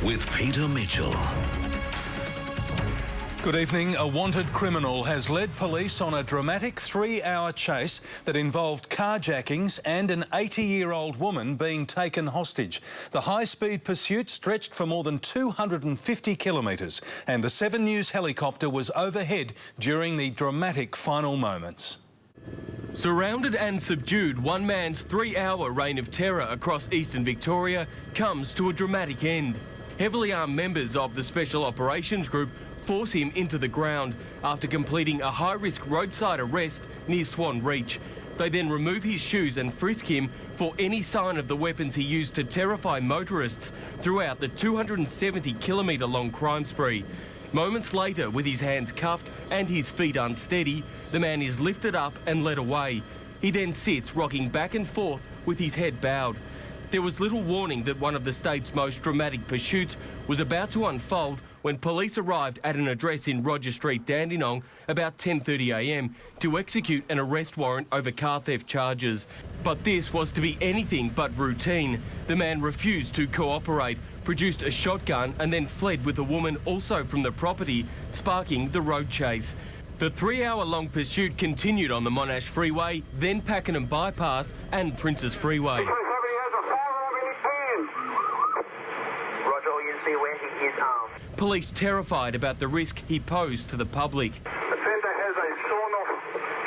with Peter Mitchell. Good evening. A wanted criminal has led police on a dramatic 3-hour chase that involved carjackings and an 80-year-old woman being taken hostage. The high-speed pursuit stretched for more than 250 kilometres and the 7 News helicopter was overhead during the dramatic final moments. Surrounded and subdued, one man's 3-hour reign of terror across eastern Victoria comes to a dramatic end. Heavily armed members of the Special Operations Group force him into the ground after completing a high-risk roadside arrest near Swan Reach. They then remove his shoes and frisk him for any sign of the weapons he used to terrify motorists throughout the 270-kilometre-long crime spree. Moments later, with his hands cuffed and his feet unsteady, the man is lifted up and led away. He then sits rocking back and forth with his head bowed. There was little warning that one of the state's most dramatic pursuits was about to unfold when police arrived at an address in Roger Street, Dandenong, about 10:30 a.m. to execute an arrest warrant over car theft charges. But this was to be anything but routine. The man refused to cooperate, produced a shotgun and then fled with a woman also from the property, sparking the road chase. The 3-hour-long pursuit continued on the Monash Freeway, then Pakenham Bypass and Princes Freeway. Police terrified about the risk he posed to the public. The offender has a sawn-off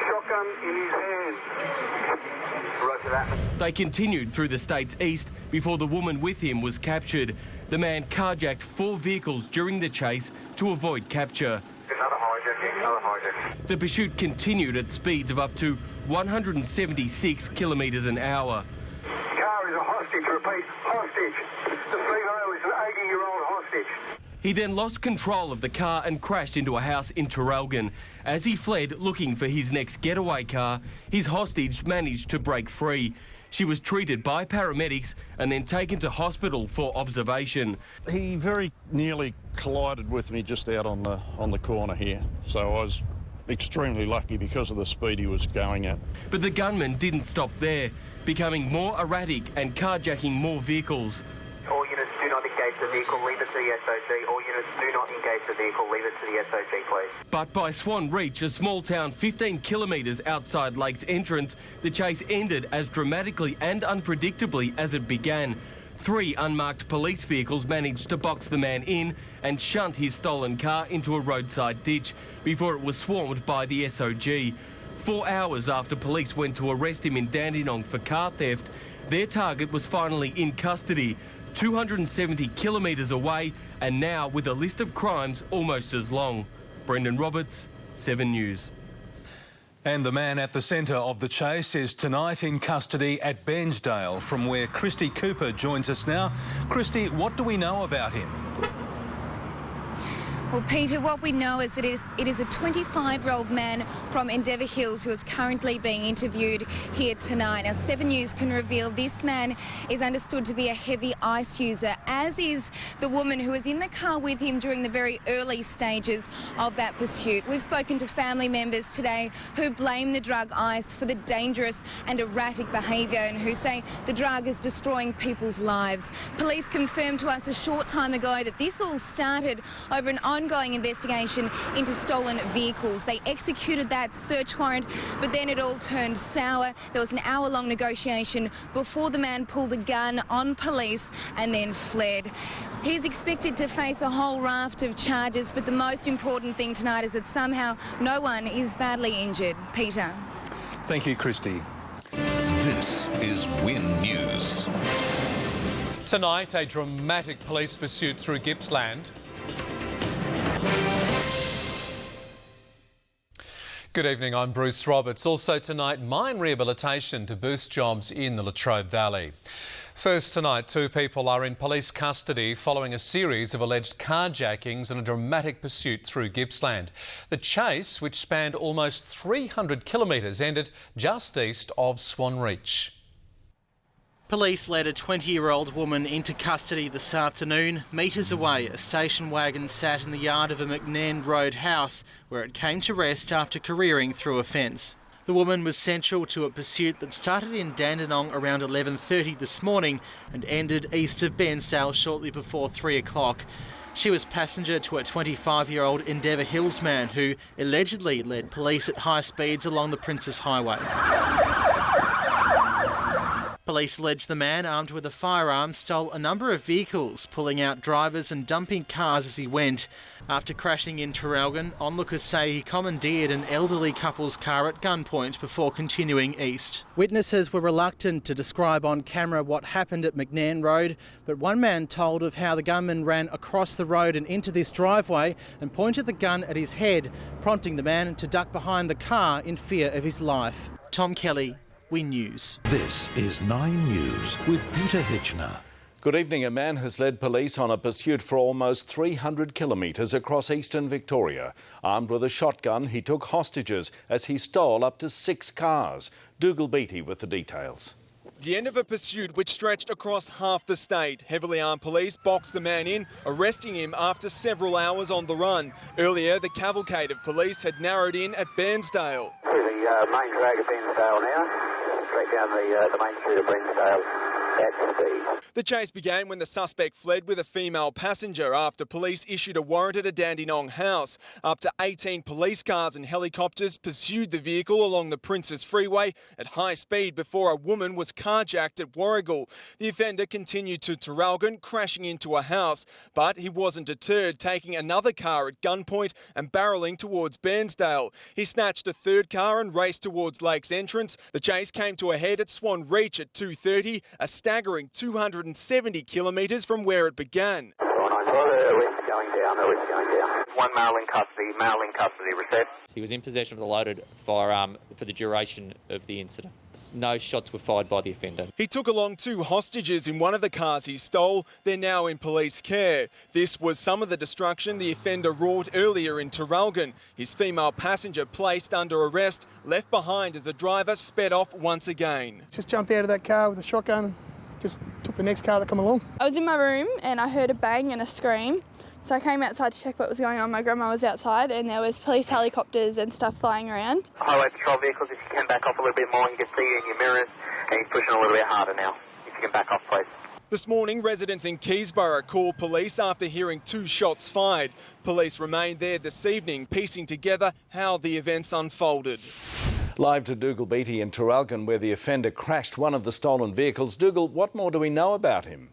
shotgun in his hand. Roger that. They continued through the state's east before the woman with him was captured. The man carjacked 4 vehicles during the chase to avoid capture. Another hijack. The pursuit continued at speeds of up to 176 kilometres an hour. Car is a hostage, repeat, hostage. The female is an 80-year-old hostage. He then lost control of the car and crashed into a house in Traralgon. As he fled looking for his next getaway car, his hostage managed to break free. She was treated by paramedics and then taken to hospital for observation. He very nearly collided with me just out on the corner here, so I was extremely lucky because of the speed he was going at. But the gunman didn't stop there, becoming more erratic and carjacking more vehicles. All units do not engage the vehicle, leave it to the SOG. All units do not engage the vehicle, leave it to the SOG, please. But by Swan Reach, a small town 15 kilometres outside Lake's entrance, the chase ended as dramatically and unpredictably as it began. 3 unmarked police vehicles managed to box the man in and shunt his stolen car into a roadside ditch before it was swarmed by the SOG. 4 hours after police went to arrest him in Dandenong for car theft, their target was finally in custody, 270 kilometres away, and now with a list of crimes almost as long. Brendan Roberts, 7 News. And the man at the centre of the chase is tonight in custody at Bairnsdale, from where Christy Cooper joins us now. Christy, what do we know about him? Well, Peter, what we know is that it is a 25-year-old man from Endeavour Hills who is currently being interviewed here tonight. Now, 7 News can reveal this man is understood to be a heavy ice user, as is the woman who was in the car with him during the very early stages of that pursuit. We've spoken to family members today who blame the drug ice for the dangerous and erratic behaviour and who say the drug is destroying people's lives. Police confirmed to us a short time ago that this all started over an ongoing investigation into stolen vehicles. They executed that search warrant, but then it all turned sour. There was an hour-long negotiation before the man pulled a gun on police and then fled. He's expected to face a whole raft of charges, but the most important thing tonight is that somehow no one is badly injured. Peter. Thank you, Christy. This is Win News. Tonight, a dramatic police pursuit through Gippsland. Good evening, I'm Bruce Roberts. Also tonight, mine rehabilitation to boost jobs in the Latrobe Valley. First tonight, 2 people are in police custody following a series of alleged carjackings and a dramatic pursuit through Gippsland. The chase, which spanned almost 300 kilometres, ended just east of Swan Reach. Police led a 20-year-old woman into custody this afternoon. Metres away, a station wagon sat in the yard of a McNairn Road house where it came to rest after careering through a fence. The woman was central to a pursuit that started in Dandenong around 11:30 this morning and ended east of Bairnsdale shortly before 3 o'clock. She was passenger to a 25-year-old Endeavour Hills man who allegedly led police at high speeds along the Princes Highway. Police allege the man, armed with a firearm, stole a number of vehicles, pulling out drivers and dumping cars as he went. After crashing in Traralgon, onlookers say he commandeered an elderly couple's car at gunpoint before continuing east. Witnesses were reluctant to describe on camera what happened at McNairn Road, but one man told of how the gunman ran across the road and into this driveway and pointed the gun at his head, prompting the man to duck behind the car in fear of his life. Tom Kelly, WIN News. This is 9 News with Peter Hitchner. Good evening. A man has led police on a pursuit for almost 300 kilometres across eastern Victoria. Armed with a shotgun, he took hostages as he stole up to 6 cars. Dougal Beattie with the details. The end of a pursuit which stretched across half the state. Heavily armed police boxed the man in, arresting him after several hours on the run. Earlier, the cavalcade of police had narrowed in at Bairnsdale. To the main drag of Bairnsdale now. Straight down the main street of Bairnsdale at speed. The chase began when the suspect fled with a female passenger after police issued a warrant at a Dandenong house. Up to 18 police cars and helicopters pursued the vehicle along the Princes Freeway at high speed before a woman was carjacked at Warragul. The offender continued to Traralgon, crashing into a house, but he wasn't deterred, taking another car at gunpoint and barrelling towards Bairnsdale. He snatched a third car and raced towards Lakes Entrance. The chase came to a head at Swan Reach at 2:30, a staggering 270 kilometres from where it began. Arrest going down. One male in custody, received. He was in possession of the loaded firearm for the duration of the incident. No shots were fired by the offender. He took along 2 hostages in one of the cars he stole. They're now in police care. This was some of the destruction the offender wrought earlier in Traralgon. His female passenger placed under arrest, left behind as the driver sped off once again. Just jumped out of that car with a shotgun, just took the next car that come along. I was in my room and I heard a bang and a scream. So I came outside to check what was going on. My grandma was outside and there was police helicopters and stuff flying around. Highway patrol vehicles, if you can back off a little bit more, you can see it in your mirrors, and he's pushing a little bit harder now. If you can back off, please. This morning, residents in Keysborough called police after hearing 2 shots fired. Police remained there this evening, piecing together how the events unfolded. Live to Dougal Beattie in Traralgon, where the offender crashed one of the stolen vehicles. Dougal, what more do we know about him?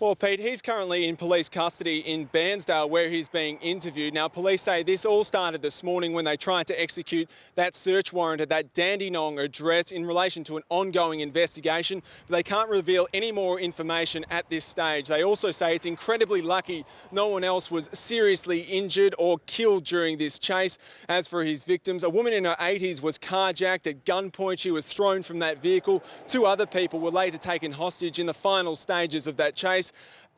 Well, Pete, he's currently in police custody in Bairnsdale where he's being interviewed. Now, police say this all started this morning when they tried to execute that search warrant at that Dandenong address in relation to an ongoing investigation. But they can't reveal any more information at this stage. They also say it's incredibly lucky no one else was seriously injured or killed during this chase. As for his victims, a woman in her 80s was carjacked at gunpoint. She was thrown from that vehicle. 2 other people were later taken hostage in the final stages of that chase.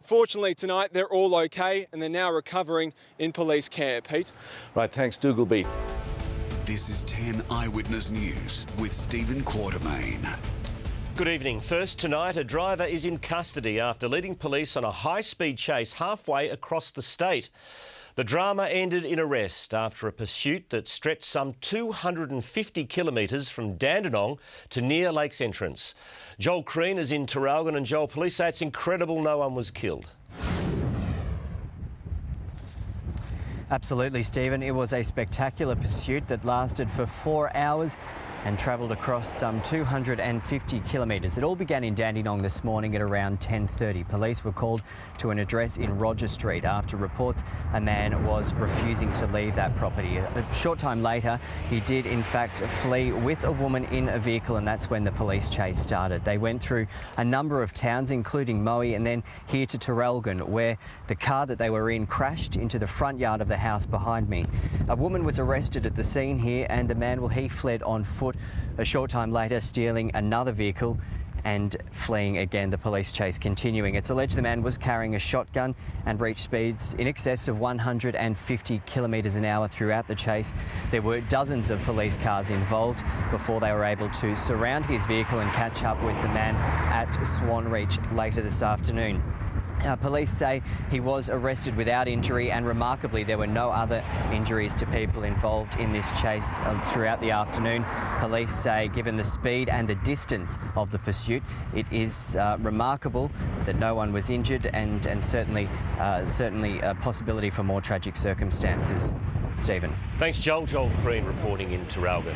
Fortunately tonight they're all okay and they're now recovering in police care. Pete? Right, thanks Dougal Beattie. This is 10 Eyewitness News with Stephen Quartermain. Good evening. First tonight, a driver is in custody after leading police on a high-speed chase halfway across the state. The drama ended in arrest after a pursuit that stretched some 250 kilometres from Dandenong to near Lakes Entrance. Joel Crean is in Traralgon, and Joel, police say it's incredible no one was killed. Absolutely, Stephen. It was a spectacular pursuit that lasted for 4 hours and travelled across some 250 kilometres. It all began in Dandenong this morning at around 10:30. Police were called to an address in Roger Street after reports a man was refusing to leave that property. A short time later, he did in fact flee with a woman in a vehicle, and that's when the police chase started. They went through a number of towns, including Moe, and then here to Traralgon, where the car that they were in crashed into the front yard of the house behind me. A woman was arrested at the scene here, and the man, well, he fled on foot a short time later, stealing another vehicle and fleeing again, the police chase continuing. It's alleged the man was carrying a shotgun and reached speeds in excess of 150 kilometres an hour throughout the chase. There were dozens of police cars involved before they were able to surround his vehicle and catch up with the man at Swan Reach later this afternoon. Police say he was arrested without injury, and remarkably there were no other injuries to people involved in this chase throughout the afternoon. Police say given the speed and the distance of the pursuit, it is remarkable that no one was injured, and certainly a possibility for more tragic circumstances. Stephen. Thanks, Joel. Joel Crean reporting in Traralgon.